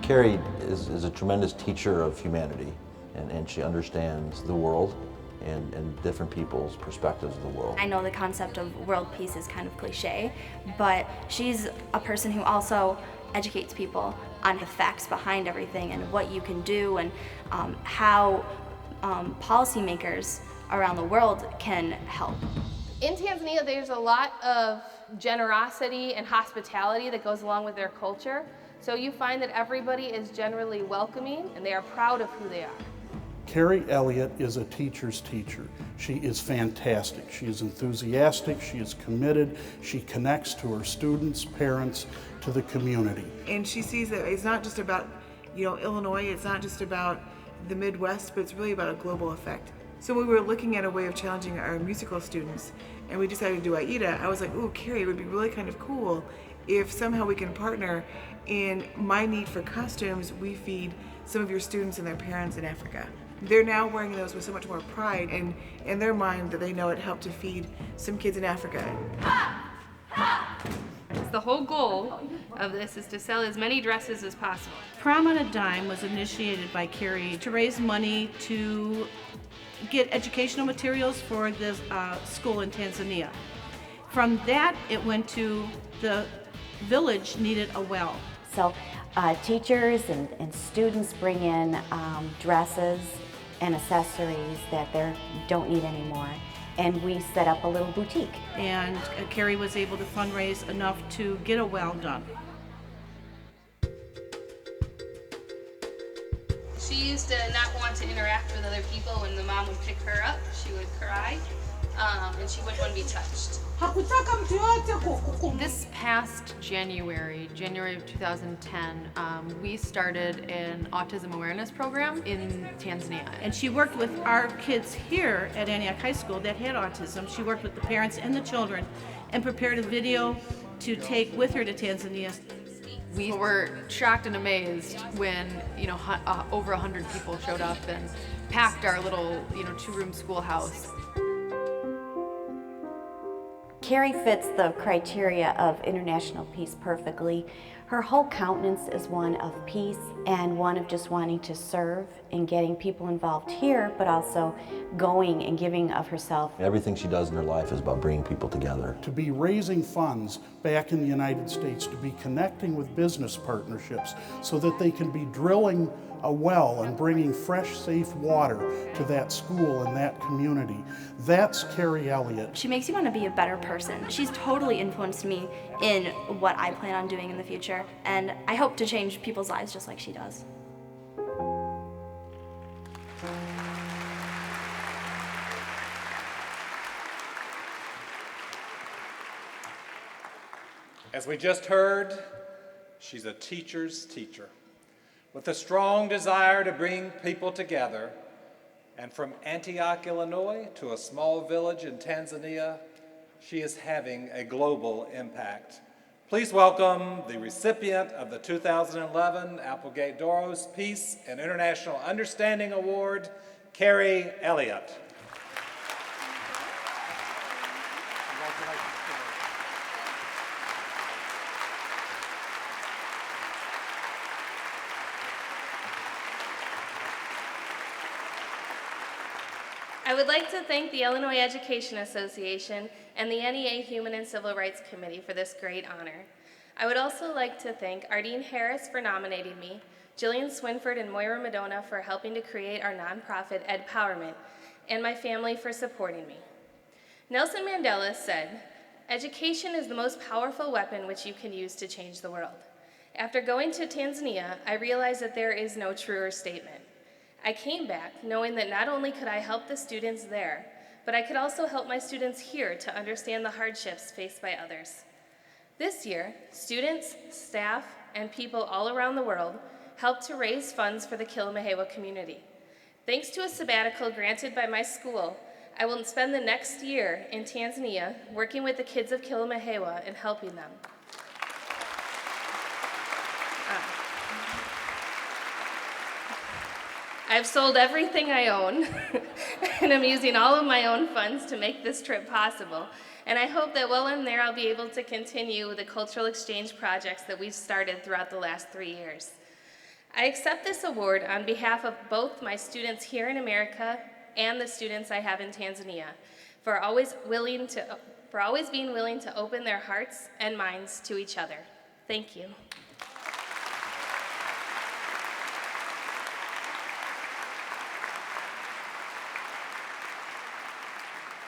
Kerri is a tremendous teacher of humanity, and she understands the world and different people's perspectives of the world. I know the concept of world peace is kind of cliche, but she's a person who also educates people on the facts behind everything and what you can do, and how policymakers around the world can help. In Tanzania, there's a lot of generosity and hospitality that goes along with their culture. So you find that everybody is generally welcoming and they are proud of who they are. Kerri Elliott is a teacher's teacher. She is fantastic. She is enthusiastic, she is committed, she connects to her students, parents, to the community. And she sees that it's not just about, Illinois, it's not just about the Midwest, but it's really about a global effect. So when we were looking at a way of challenging our musical students, and we decided to do Aida, I was like, ooh, Kerri, it would be really kind of cool if somehow we can partner in my need for costumes, we feed some of your students and their parents in Africa. They're now wearing those with so much more pride, and in their mind that they know it helped to feed some kids in Africa. The whole goal of this is to sell as many dresses as possible. Prom on a Dime was initiated by Kerri to raise money to get educational materials for this school in Tanzania. From that, it went to the village needed a well. So teachers and students bring in dresses and accessories that they don't need anymore, and we set up a little boutique. And Kerri was able to fundraise enough to get a well done. She used to not want to interact with other people. When the mom would pick her up, she would cry, and she wouldn't want to be touched. This past January of 2010, we started an autism awareness program in Tanzania. And she worked with our kids here at Antioch High School that had autism. She worked with the parents and the children and prepared a video to take with her to Tanzania. We were shocked and amazed when, over 100 people showed up and packed our little, 2-room schoolhouse. Kerri fits the criteria of international peace perfectly. Her whole countenance is one of peace and one of just wanting to serve and getting people involved here, but also going and giving of herself. Everything she does in her life is about bringing people together. To be raising funds back in the United States, to be connecting with business partnerships so that they can be drilling a well and bringing fresh, safe water to that school and that community. That's Kerri Elliott. She makes you want to be a better person. She's totally influenced me in what I plan on doing in the future, and I hope to change people's lives just like she does. As we just heard, she's a teacher's teacher, with a strong desire to bring people together. And from Antioch, Illinois, to a small village in Tanzania, she is having a global impact. Please welcome the recipient of the 2011 Applegate Dorros Peace and International Understanding Award, Kerri Elliott. I would like to thank the Illinois Education Association and the NEA Human and Civil Rights Committee for this great honor. I would also like to thank Ardeen Harris for nominating me, Jillian Swinford and Moira Madonna for helping to create our nonprofit Edpowerment, and my family for supporting me. Nelson Mandela said, "Education is the most powerful weapon which you can use to change the world." After going to Tanzania, I realized that there is no truer statement. I came back knowing that not only could I help the students there, but I could also help my students here to understand the hardships faced by others. This year, students, staff, and people all around the world helped to raise funds for the Kilimahewa community. Thanks to a sabbatical granted by my school, I will spend the next year in Tanzania working with the kids of Kilimahewa and helping them. I've sold everything I own, and I'm using all of my own funds to make this trip possible. And I hope that while I'm there, I'll be able to continue the cultural exchange projects that we've started throughout the last 3 years. I accept this award on behalf of both my students here in America and the students I have in Tanzania for always being willing to open their hearts and minds to each other. Thank you.